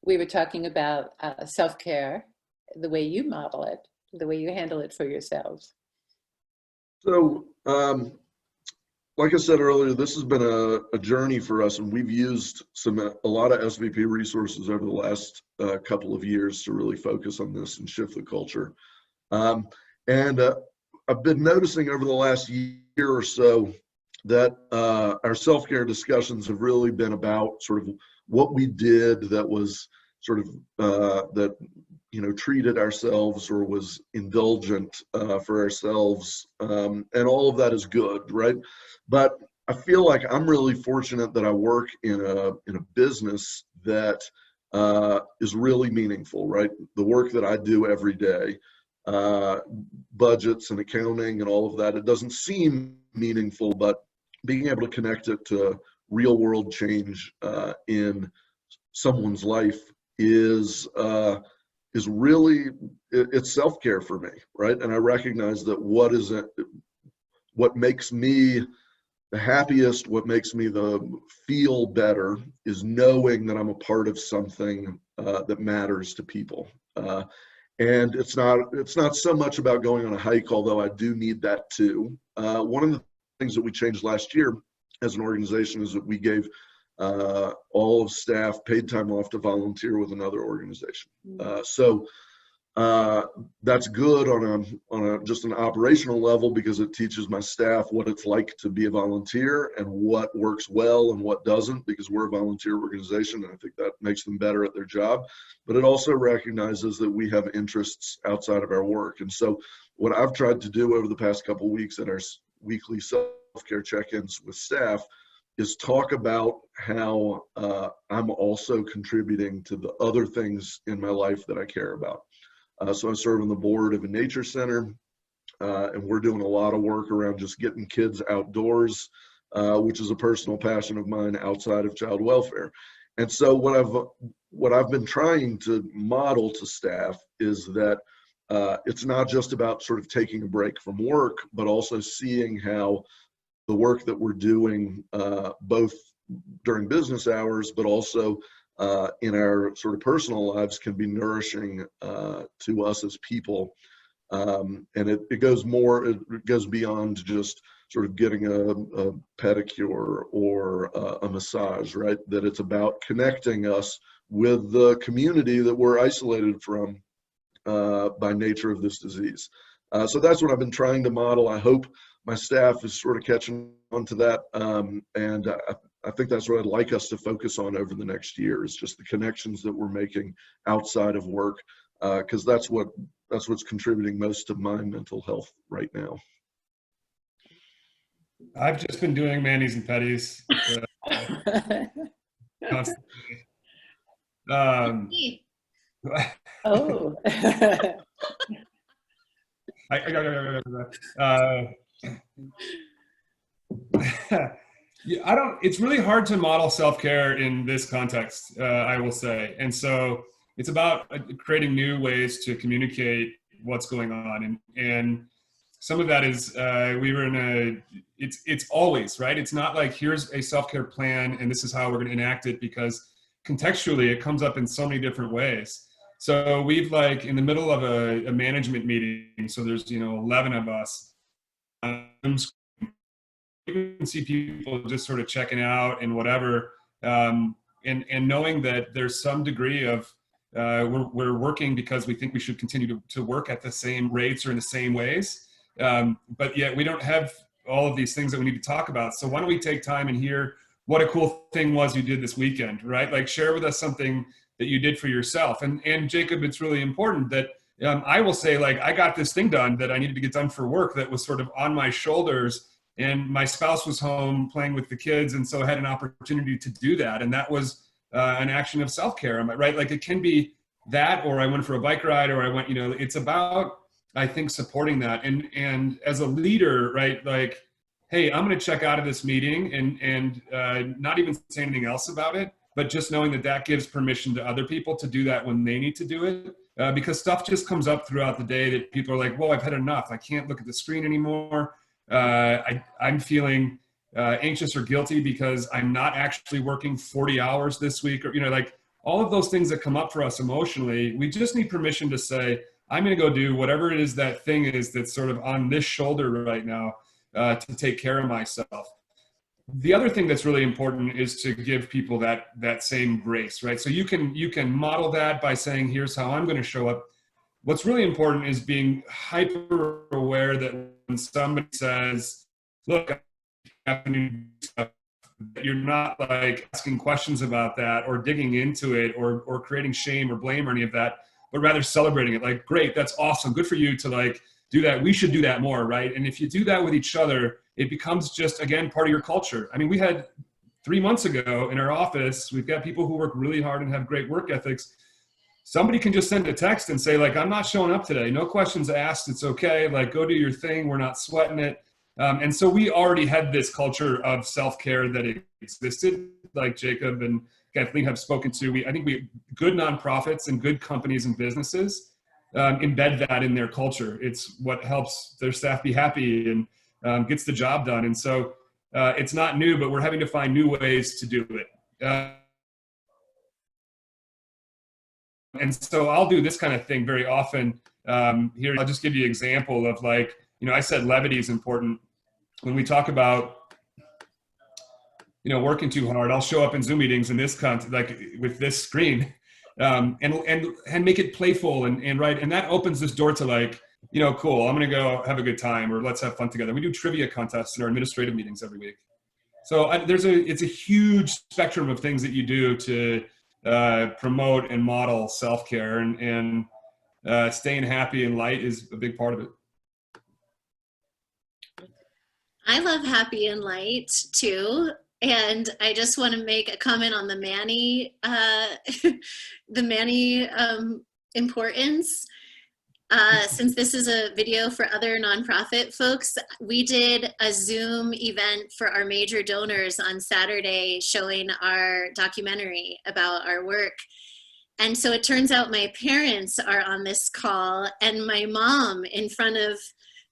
we were talking about self-care, the way you model it, the way you handle it for yourselves. So, like I said earlier, this has been a journey for us, and we've used a lot of SVP resources over the last couple of years to really focus on this and shift the culture. I've been noticing over the last year or so that our self-care discussions have really been about sort of what we did that was sort of that treated ourselves or was indulgent for ourselves, and all of that is good, right? But I feel like I'm really fortunate that I work in a business that is really meaningful, right? The work that I do every day, budgets and accounting and all of that, it doesn't seem meaningful, but being able to connect it to real world change in someone's life is really, it's self-care for me, right? And I recognize that what makes me the happiest, what makes me feel better is knowing that I'm a part of something that matters to people. And it's not so much about going on a hike, although I do need that too. One of the things that we changed last year as an organization is that we gave all of staff paid time off to volunteer with another organization. So that's good on just an operational level, because it teaches my staff what it's like to be a volunteer and what works well and what doesn't, because we're a volunteer organization, and I think that makes them better at their job. But it also recognizes that we have interests outside of our work. And so what I've tried to do over the past couple of weeks at our weekly self-care check-ins with staff is talk about how I'm also contributing to the other things in my life that I care about. So I serve on the board of a nature center, and we're doing a lot of work around just getting kids outdoors, which is a personal passion of mine outside of child welfare. And so what I've been trying to model to staff is that it's not just about sort of taking a break from work, but also seeing how the work that we're doing, both during business hours, but also in our sort of personal lives, can be nourishing to us as people. And it goes beyond just sort of getting a pedicure or a massage, right? That it's about connecting us with the community that we're isolated from by nature of this disease. So that's what I've been trying to model. I hope my staff is sort of catching on to that. And I think that's what I'd like us to focus on over the next year, is just the connections that we're making outside of work, because that's what's contributing most to my mental health right now. I've just been doing manis and petties constantly. Oh. It's really hard to model self-care in this context, I will say. And so it's about creating new ways to communicate what's going on. And some of that is, it's always, right? It's not like here's a self-care plan and this is how we're going to enact it, because contextually it comes up in so many different ways. So we've in the middle of a management meeting, so there's 11 of us, you can see people just sort of checking out and whatever, and knowing that there's some degree of we're working because we think we should continue to work at the same rates or in the same ways, but yet we don't have all of these things that we need to talk about. So why don't we take time and hear what a cool thing was you did this weekend, right? Like, share with us something that you did for yourself. And Jacob, it's really important that I will say, I got this thing done that I needed to get done for work that was sort of on my shoulders, and my spouse was home playing with the kids, and so I had an opportunity to do that. And that was an action of self-care, am I right? Like, it can be that, or I went for a bike ride, or I went, it's about, I think, supporting that. And as a leader, right, like, hey, I'm going to check out of this meeting and not even say anything else about it, but just knowing that gives permission to other people to do that when they need to do it. Because stuff just comes up throughout the day that people are like, whoa, I've had enough. I can't look at the screen anymore. I'm feeling anxious or guilty because I'm not actually working 40 hours this week, or, all of those things that come up for us emotionally, we just need permission to say, I'm going to go do whatever it is that thing is that's sort of on this shoulder right now to take care of myself. The other thing that's really important is to give people that same grace, right? So you can model that by saying, here's how I'm going to show up. What's really important is being hyper aware that when somebody says, look, you're not like asking questions about that or digging into it or creating shame or blame or any of that, but rather celebrating it. Like, great, that's awesome. Good for you to like do that. We should do that more, right? And if you do that with each other, it becomes just, again, part of your culture. I mean, we had 3 months ago in our office, we've got people who work really hard and have great work ethics. Somebody can just send a text and say, like, I'm not showing up today. No questions asked. It's okay. Like, go do your thing. We're not sweating it. And so we already had this culture of self-care that existed, like Jacob and Kathleen have spoken to. I think good nonprofits and good companies and businesses embed that in their culture. It's what helps their staff be happy and gets the job done. And so it's not new, but we're having to find new ways to do it. And so I'll do this kind of thing very often. Here, I'll just give you an example of, like, I said levity is important. When we talk about, working too hard, I'll show up in Zoom meetings in this content, like with this screen, and make it playful and right. And that opens this door to, like, cool, I'm going to go have a good time, or let's have fun together. We do trivia contests in our administrative meetings every week. So it's a huge spectrum of things that you do to promote and model self-care, and staying happy and light is a big part of it. I love happy and light too. And I just want to make a comment on the Manny, importance. Since this is a video for other nonprofit folks, we did a Zoom event for our major donors on Saturday showing our documentary about our work. And so it turns out my parents are on this call, and my mom, in front of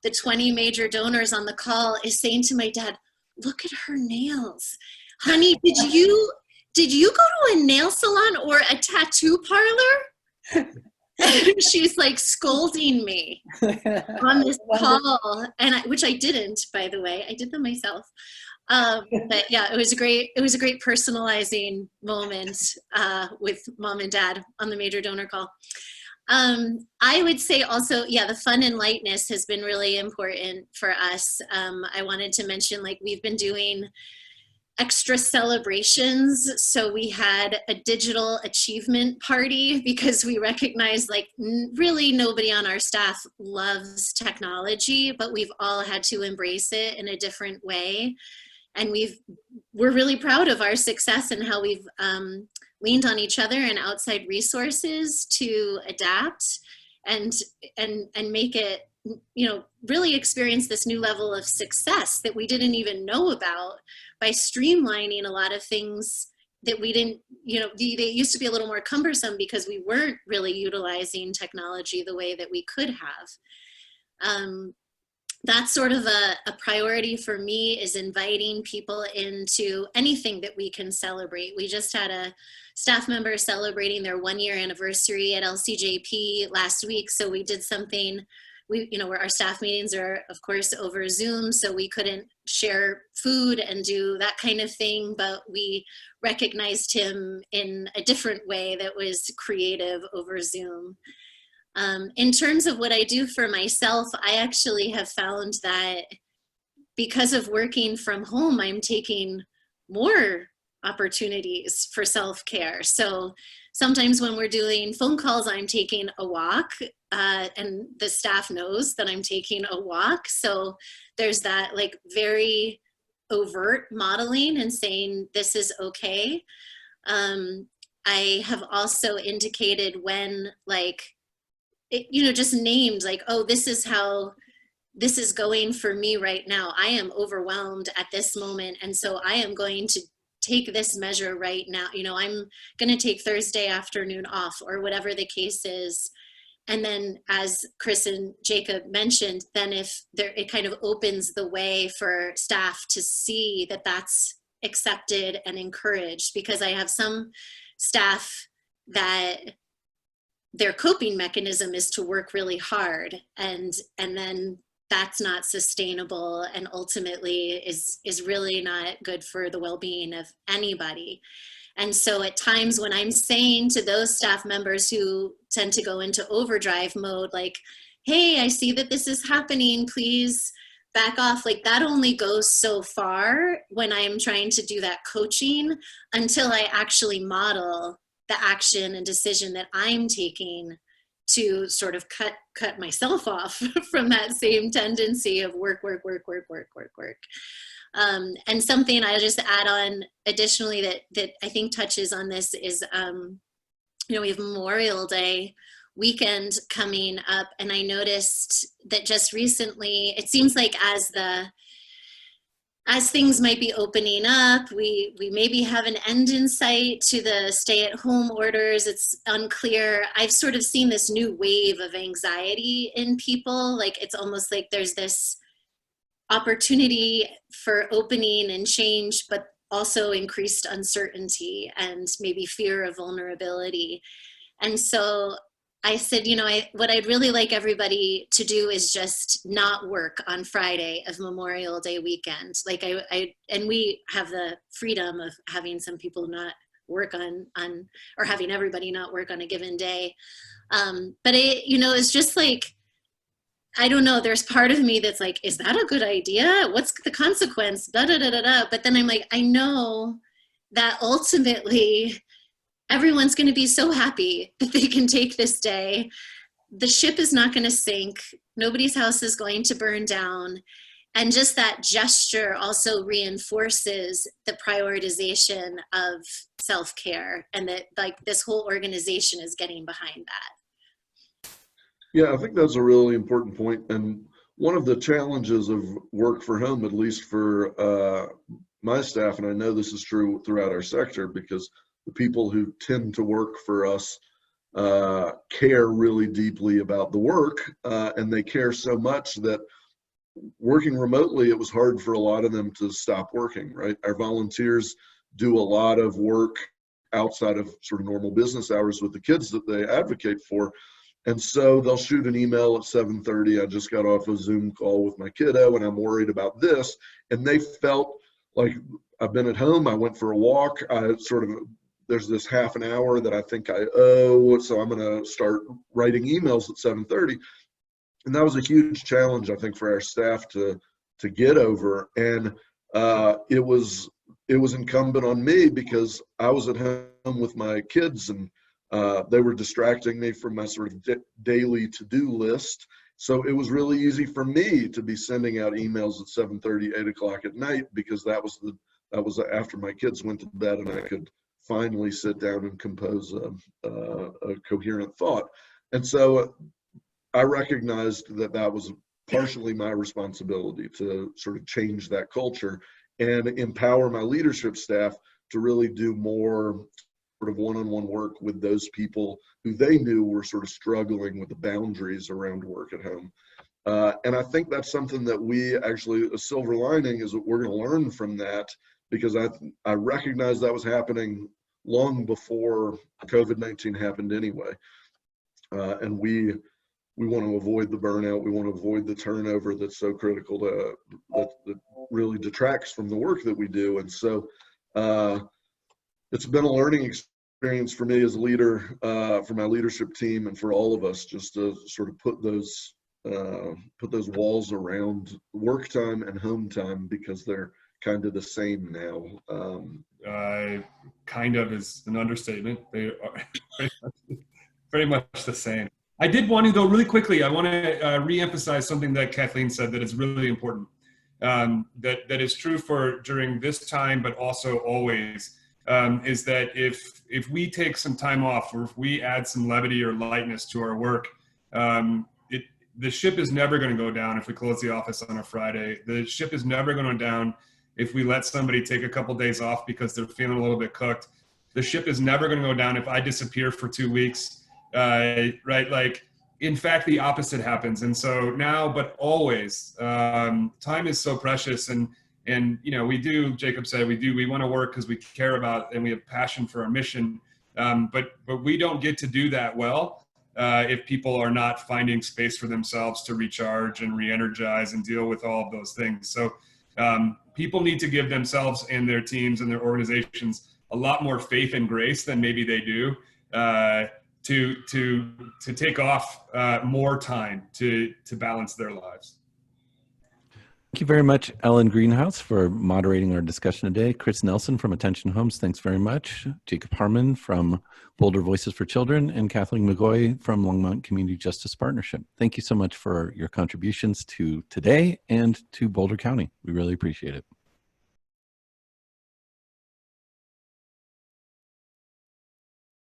the 20 major donors on the call, is saying to my dad, look at her nails. Honey, did you go to a nail salon or a tattoo parlor? She's like scolding me on this call, which I didn't, by the way. I did them myself. But yeah, it was a great personalizing moment with mom and dad on the major donor call. I would say also, yeah, the fun and lightness has been really important for us. I wanted to mention, like, we've been doing extra celebrations. So we had a digital achievement party because we recognized, like, really nobody on our staff loves technology, but we've all had to embrace it in a different way. And we're really proud of our success and how we've leaned on each other and outside resources to adapt and make it, really experience this new level of success that we didn't even know about by streamlining a lot of things that we didn't, they used to be a little more cumbersome because we weren't really utilizing technology the way that we could have. That's sort of a priority for me, is inviting people into anything that we can celebrate. We just had a staff member celebrating their 1-year anniversary at LCJP last week. So we did something, where our staff meetings are, of course, over Zoom, so we couldn't share food and do that kind of thing, but we recognized him in a different way that was creative over Zoom. In terms of what I do for myself, I actually have found that because of working from home, I'm taking more opportunities for self-care. So sometimes when we're doing phone calls, I'm taking a walk, and the staff knows that I'm taking a walk. So there's that, like, very overt modeling and saying this is okay. I have also indicated when, like, just named, like, oh, this is how this is going for me right now. I am overwhelmed at this moment. And so I am going to take this measure right now. I'm going to take Thursday afternoon off, or whatever the case is. And then, as Chris and Jacob mentioned, then it kind of opens the way for staff to see that that's accepted and encouraged, because I have some staff that their coping mechanism is to work really hard, and then that's not sustainable, and ultimately is really not good for the well-being of anybody. And so at times when I'm saying to those staff members who tend to go into overdrive mode, like, hey, I see that this is happening, please back off, like that only goes so far when I'm trying to do that coaching, until I actually model the action and decision that I'm taking to sort of cut myself off from that same tendency of work. And something I'll just add on additionally that I think touches on this is, we have Memorial Day weekend coming up, and I noticed that just recently, it seems like as things might be opening up, we maybe have an end in sight to the stay-at-home orders. It's unclear. I've sort of seen this new wave of anxiety in people. Like, it's almost like there's this opportunity for opening and change, but also increased uncertainty and maybe fear of vulnerability. And so I said, what I'd really like everybody to do is just not work on Friday of Memorial Day weekend. Like and we have the freedom of having some people not work on or having everybody not work on a given day. But it's just like, I don't know, there's part of me that's like, is that a good idea? What's the consequence? But then I'm like, I know that ultimately everyone's going to be so happy that they can take this day. The ship is not going to sink. Nobody's house is going to burn down. And just that gesture also reinforces the prioritization of self-care, and that like this whole organization is getting behind that. Yeah, I think that's a really important point. And one of the challenges of work for home, at least for my staff, and I know this is true throughout our sector, because the people who tend to work for us care really deeply about the work, and they care so much that working remotely, it was hard for a lot of them to stop working, right? Our volunteers do a lot of work outside of sort of normal business hours with the kids that they advocate for. And so they'll shoot an email at 7:30, I just got off a Zoom call with my kiddo and I'm worried about this. And they felt like, I've been at home, I went for a walk, there's this half an hour that I think I owe, so I'm gonna start writing emails at 7:30. And that was a huge challenge, I think, for our staff to get over. And it was incumbent on me, because I was at home with my kids, and they were distracting me from my sort of daily to-do list. So it was really easy for me to be sending out emails at 7:30, 8 o'clock at night, because that was after my kids went to bed and I could finally sit down and compose a coherent thought. And so I recognized that that was partially my responsibility to sort of change that culture and empower my leadership staff to really do more sort of one-on-one work with those people who they knew were sort of struggling with the boundaries around work at home. And I think that's something that we actually, a silver lining is that we're going to learn from that, because I recognized that was happening long before COVID-19 happened anyway. And we want to avoid the burnout. We want to avoid the turnover that's so critical that really detracts from the work that we do. And so it's been a learning experience for me as a leader, for my leadership team, and for all of us, just to sort of put those walls around work time and home time, because they're kind of the same now. Kind of is an understatement. They are very much the same. I did want to go really quickly. I want to re-emphasize something that Kathleen said that is really important. That is true for during this time, but also always, is that if we take some time off, or if we add some levity or lightness to our work, the ship is never going to go down if we close the office on a Friday. The ship is never going to go down if we let somebody take a couple days off because they're feeling a little bit cooked. The ship is never going to go down if I disappear for 2 weeks, right? Like, in fact, the opposite happens. And so now, but always, time is so precious. And we do, Jacob said, we want to work because we care about and we have passion for our mission. But we don't get to do that well if people are not finding space for themselves to recharge and re-energize and deal with all of those things. So people need to give themselves and their teams and their organizations a lot more faith and grace than maybe they do to take off more time to balance their lives. Thank you very much, Ellen Greenhouse, for moderating our discussion today. Chris Nelson from Attention Homes, thanks very much. Jacob Harmon from Boulder Voices for Children, and Kathleen McGoey from Longmont Community Justice Partnership. Thank you so much for your contributions to today and to Boulder County. We really appreciate it.